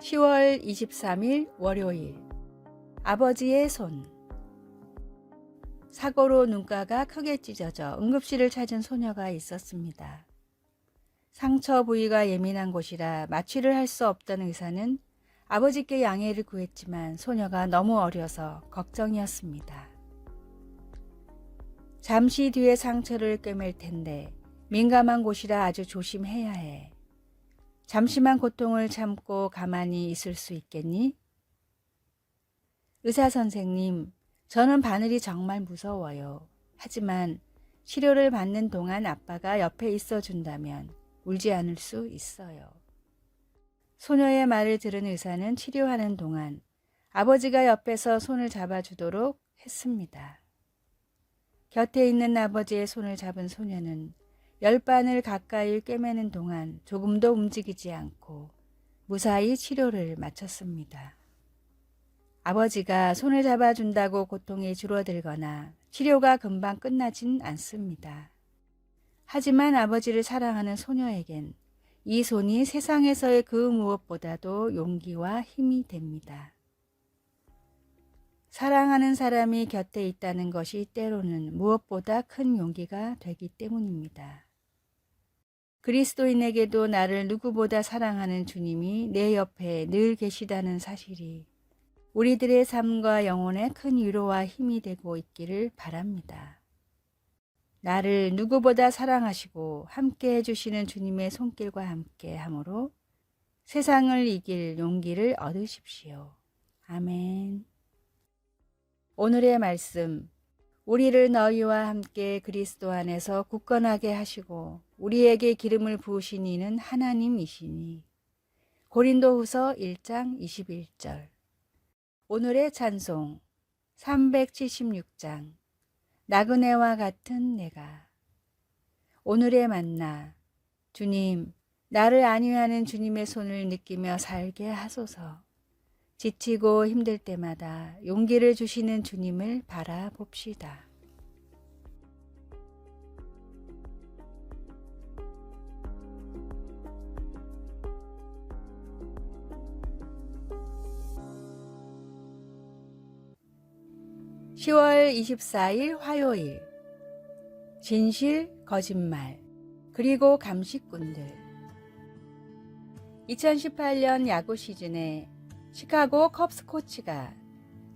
10월 23일 월요일. 아버지의 손. 사고로 눈가가 크게 찢어져 응급실을 찾은 소녀가 있었습니다. 상처 부위가 예민한 곳이라 마취를 할 수 없던 의사는 아버지께 양해를 구했지만 소녀가 너무 어려서 걱정이었습니다. 잠시 뒤에 상처를 꿰맬 텐데 민감한 곳이라 아주 조심해야 해. 잠시만 고통을 참고 가만히 있을 수 있겠니? 의사 선생님, 저는 바늘이 정말 무서워요. 하지만 치료를 받는 동안 아빠가 옆에 있어 준다면 울지 않을 수 있어요. 소녀의 말을 들은 의사는 치료하는 동안 아버지가 옆에서 손을 잡아주도록 했습니다. 곁에 있는 아버지의 손을 잡은 소녀는 열반을 가까이 꿰매는 동안 조금도 움직이지 않고 무사히 치료를 마쳤습니다. 아버지가 손을 잡아준다고 고통이 줄어들거나 치료가 금방 끝나진 않습니다. 하지만 아버지를 사랑하는 소녀에겐 이 손이 세상에서의 그 무엇보다도 용기와 힘이 됩니다. 사랑하는 사람이 곁에 있다는 것이 때로는 무엇보다 큰 용기가 되기 때문입니다. 그리스도인에게도 나를 누구보다 사랑하는 주님이 내 옆에 늘 계시다는 사실이 우리들의 삶과 영혼에 큰 위로와 힘이 되고 있기를 바랍니다. 나를 누구보다 사랑하시고 함께 해주시는 주님의 손길과 함께 함으로 세상을 이길 용기를 얻으십시오. 아멘. 오늘의 말씀. 우리를 너희와 함께 그리스도 안에서 굳건하게 하시고 우리에게 기름을 부으신 이는 하나님이시니. 고린도후서 1장 21절. 오늘의 찬송 376장. 나그네와 같은 내가. 오늘의 만나. 주님, 나를 안위하는 주님의 손을 느끼며 살게 하소서. 지치고 힘들 때마다 용기를 주시는 주님을 바라봅시다. (10월 24일) 화요일. 진실, 거짓말, 그리고 감식꾼들. 2018년 야구 시즌에 시카고 컵스 코치가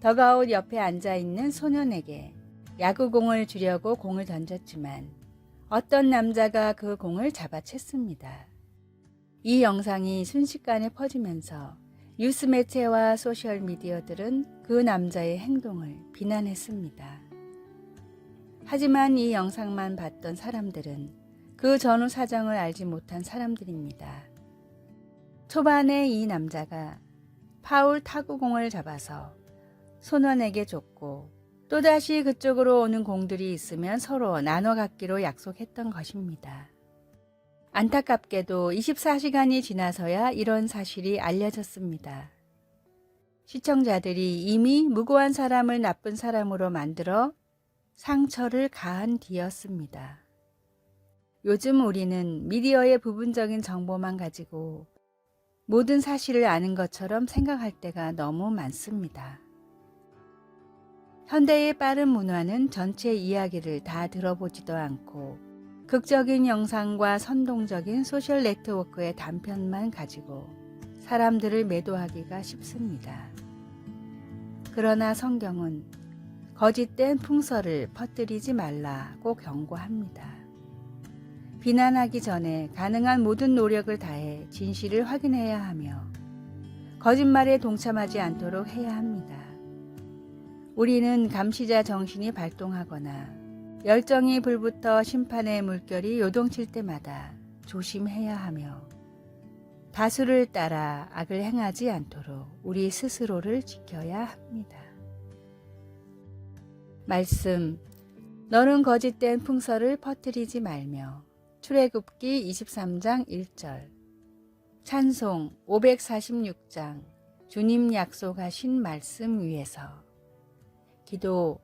더그아웃 옆에 앉아있는 소년에게 야구공을 주려고 공을 던졌지만 어떤 남자가 그 공을 잡아챘습니다. 이 영상이 순식간에 퍼지면서 뉴스 매체와 소셜미디어들은 그 남자의 행동을 비난했습니다. 하지만 이 영상만 봤던 사람들은 그 전후 사정을 알지 못한 사람들입니다. 초반에 이 남자가 파울 타구공을 잡아서 소년에게 줬고 또다시 그쪽으로 오는 공들이 있으면 서로 나눠 갖기로 약속했던 것입니다. 안타깝게도 24시간이 지나서야 이런 사실이 알려졌습니다. 시청자들이 이미 무고한 사람을 나쁜 사람으로 만들어 상처를 가한 뒤였습니다. 요즘 우리는 미디어의 부분적인 정보만 가지고 모든 사실을 아는 것처럼 생각할 때가 너무 많습니다. 현대의 빠른 문화는 전체 이야기를 다 들어보지도 않고 극적인 영상과 선동적인 소셜 네트워크의 단편만 가지고 사람들을 매도하기가 쉽습니다. 그러나 성경은 거짓된 풍설을 퍼뜨리지 말라고 경고합니다. 비난하기 전에 가능한 모든 노력을 다해 진실을 확인해야 하며 거짓말에 동참하지 않도록 해야 합니다. 우리는 감시자 정신이 발동하거나 열정이 불붙어 심판의 물결이 요동칠 때마다 조심해야 하며 다수를 따라 악을 행하지 않도록 우리 스스로를 지켜야 합니다. 말씀. 너는 거짓된 풍설을 퍼뜨리지 말며. 출애굽기 23장 1절. 찬송 546장. 주님 약속하신 말씀 위에서. 기도.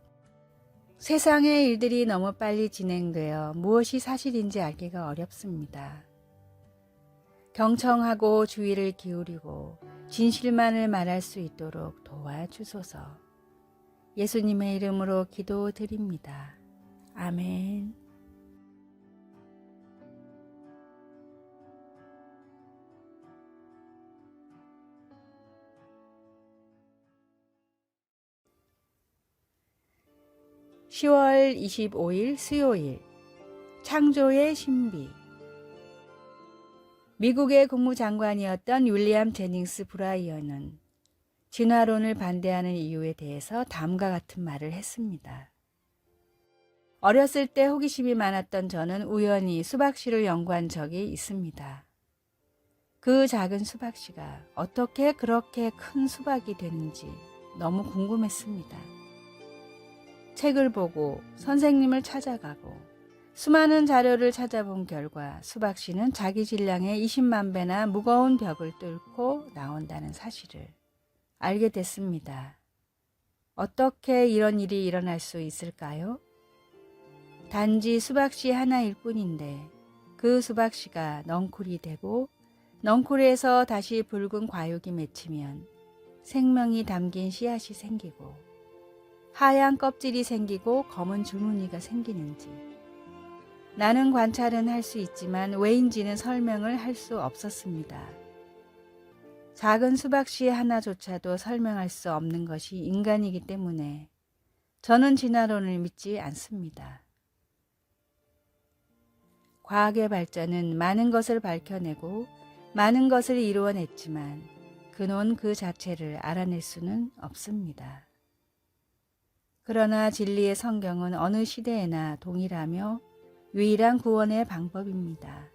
세상의 일들이 너무 빨리 진행되어 무엇이 사실인지 알기가 어렵습니다. 경청하고 주의를 기울이고 진실만을 말할 수 있도록 도와주소서. 예수님의 이름으로 기도드립니다. 아멘. (10월 25일) 수요일 창조의 신비. 미국의 국무장관이었던 윌리엄 제닝스 브라이언은 진화론을 반대하는 이유에 대해서 다음과 같은 말을 했습니다. 어렸을 때 호기심이 많았던 저는 우연히 수박씨를 연구한 적이 있습니다. 그 작은 수박씨가 어떻게 그렇게 큰 수박이 되는지 너무 궁금했습니다. 책을 보고 선생님을 찾아가고 수많은 자료를 찾아본 결과 수박씨는 자기 질량의 20만 배나 무거운 벽을 뚫고 나온다는 사실을 알게 됐습니다. 어떻게 이런 일이 일어날 수 있을까요? 단지 수박씨 하나일 뿐인데 그 수박씨가 넝쿨이 되고 넝쿨에서 다시 붉은 과육이 맺히면 생명이 담긴 씨앗이 생기고 하얀 껍질이 생기고 검은 줄무늬가 생기는지 나는 관찰은 할 수 있지만 왜인지는 설명을 할 수 없었습니다. 작은 수박씨 하나조차도 설명할 수 없는 것이 인간이기 때문에 저는 진화론을 믿지 않습니다. 과학의 발전은 많은 것을 밝혀내고 많은 것을 이루어냈지만 근원 그 자체를 알아낼 수는 없습니다. 그러나 진리의 성경은 어느 시대에나 동일하며 유일한 구원의 방법입니다.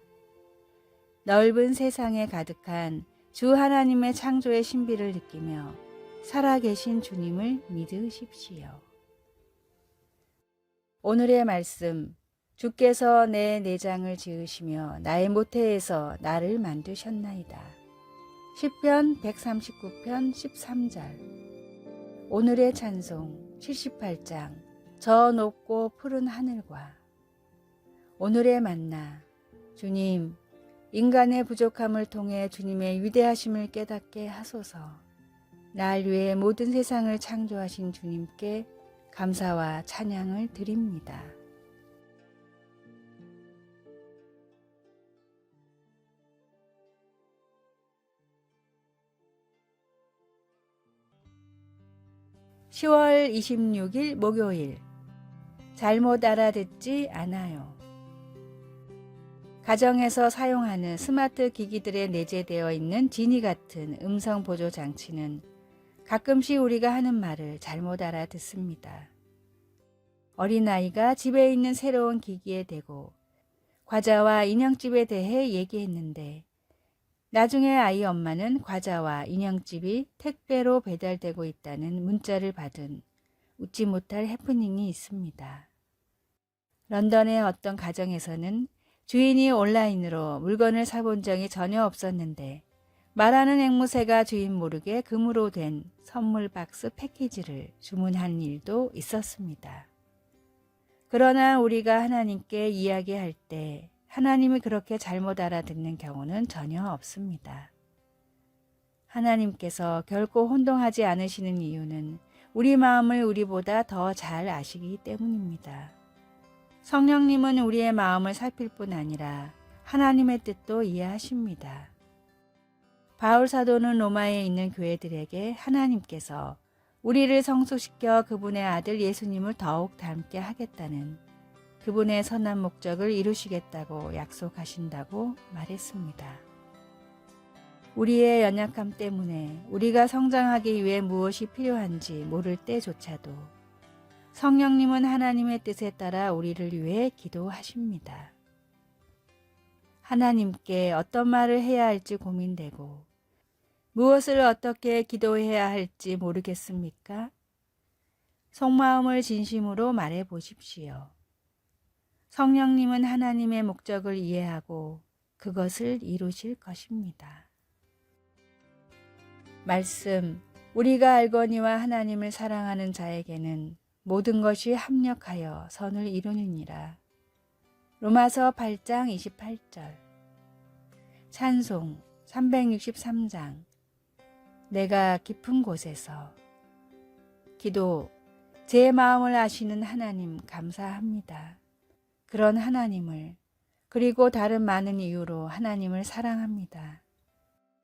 넓은 세상에 가득한 주 하나님의 창조의 신비를 느끼며 살아계신 주님을 믿으십시오. 오늘의 말씀, 주께서 내 내장을 지으시며 나의 모태에서 나를 만드셨나이다. 시편 139편 13절. 오늘의 찬송 78장 저 높고 푸른 하늘과. 오늘의 만나. 주님, 인간의 부족함을 통해 주님의 위대하심을 깨닫게 하소서. 날 위해 모든 세상을 창조하신 주님께 감사와 찬양을 드립니다. (10월 26일) 목요일. 잘못 알아듣지 않아요. 가정에서 사용하는 스마트 기기들에 내재되어 있는 지니 같은 음성 보조 장치는 가끔씩 우리가 하는 말을 잘못 알아듣습니다. 어린아이가 집에 있는 새로운 기기에 대고 과자와 인형집에 대해 얘기했는데 나중에 아이 엄마는 과자와 인형집이 택배로 배달되고 있다는 문자를 받은 웃지 못할 해프닝이 있습니다. 런던의 어떤 가정에서는 주인이 온라인으로 물건을 사본 적이 전혀 없었는데 말하는 앵무새가 주인 모르게 금으로 된 선물 박스 패키지를 주문한 일도 있었습니다. 그러나 우리가 하나님께 이야기할 때 하나님이 그렇게 잘못 알아듣는 경우는 전혀 없습니다. 하나님께서 결코 혼동하지 않으시는 이유는 우리 마음을 우리보다 더 잘 아시기 때문입니다. 성령님은 우리의 마음을 살필 뿐 아니라 하나님의 뜻도 이해하십니다. 바울 사도는 로마에 있는 교회들에게 하나님께서 우리를 성숙시켜 그분의 아들 예수님을 더욱 닮게 하겠다는 그분의 선한 목적을 이루시겠다고 약속하신다고 말했습니다. 우리의 연약함 때문에 우리가 성장하기 위해 무엇이 필요한지 모를 때조차도 성령님은 하나님의 뜻에 따라 우리를 위해 기도하십니다. 하나님께 어떤 말을 해야 할지 고민되고 무엇을 어떻게 기도해야 할지 모르겠습니까? 속마음을 진심으로 말해 보십시오. 성령님은 하나님의 목적을 이해하고 그것을 이루실 것입니다. 말씀, 우리가 알거니와 하나님을 사랑하는 자에게는 모든 것이 합력하여 선을 이루느니라. 로마서 8장 28절. 찬송 363장. 내가 깊은 곳에서. 기도, 제 마음을 아시는 하나님 감사합니다. 그런 하나님을, 그리고 다른 많은 이유로 하나님을 사랑합니다.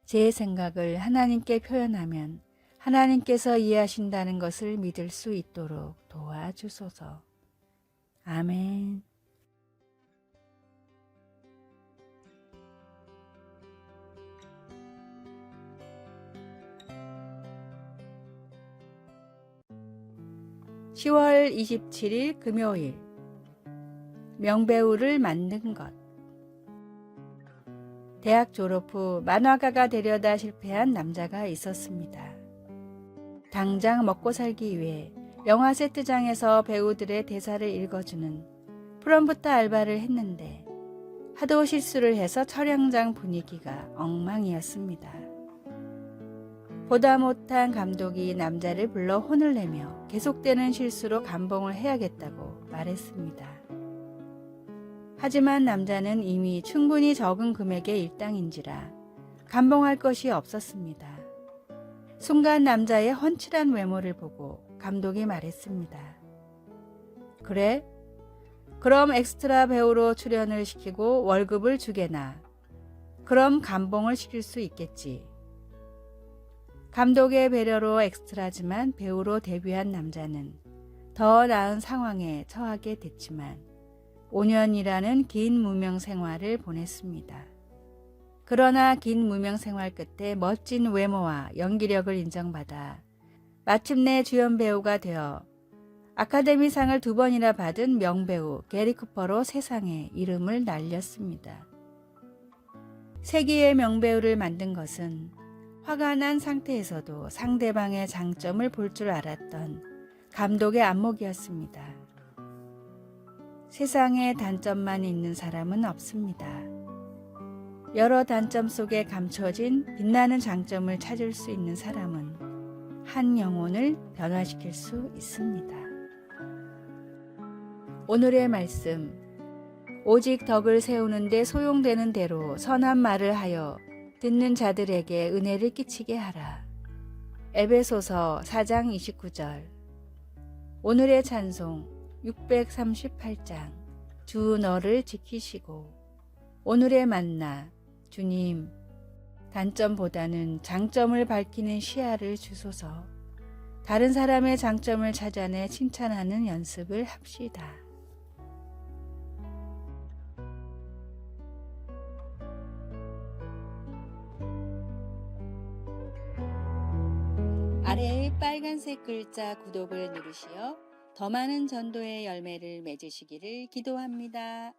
제 생각을 하나님께 표현하면 하나님께서 이해하신다는 것을 믿을 수 있도록 도와주소서. 아멘. (10월 27일) 금요일. 명배우를 만든 것. 대학 졸업 후 만화가가 되려다 실패한 남자가 있었습니다. 당장 먹고 살기 위해 영화 세트장에서 배우들의 대사를 읽어주는 프롬프터 알바를 했는데 하도 실수를 해서 촬영장 분위기가 엉망이었습니다. 보다 못한 감독이 남자를 불러 혼을 내며 계속되는 실수로 감봉을 해야겠다고 말했습니다. 하지만 남자는 이미 충분히 적은 금액의 일당인지라 감봉할 것이 없었습니다. 순간 남자의 훤칠한 외모를 보고 감독이 말했습니다. 그래? 그럼 엑스트라 배우로 출연을 시키고 월급을 주게나. 그럼 감봉을 시킬 수 있겠지. 감독의 배려로 엑스트라지만 배우로 데뷔한 남자는 더 나은 상황에 처하게 됐지만 5년이라는 긴 무명 생활을 보냈습니다. 그러나 긴 무명 생활 끝에 멋진 외모와 연기력을 인정받아 마침내 주연 배우가 되어 아카데미상을 2번이나 받은 명배우 게리 쿠퍼로 세상에 이름을 날렸습니다. 세기의 명배우를 만든 것은 화가 난 상태에서도 상대방의 장점을 볼 줄 알았던 감독의 안목이었습니다. 세상에 단점만 있는 사람은 없습니다. 여러 단점 속에 감춰진 빛나는 장점을 찾을 수 있는 사람은 한 영혼을 변화시킬 수 있습니다. 오늘의 말씀. 오직 덕을 세우는 데 소용되는 대로 선한 말을 하여 듣는 자들에게 은혜를 끼치게 하라. 에베소서 4장 29절. 오늘의 찬송 638장. 주 너를 지키시고. 오늘의 만나. 주님, 단점보다는 장점을 밝히는 시야를 주소서. 다른 사람의 장점을 찾아내 칭찬하는 연습을 합시다. 아래의 빨간색 글자 구독을 누르시어 더 많은 전도의 열매를 맺으시기를 기도합니다.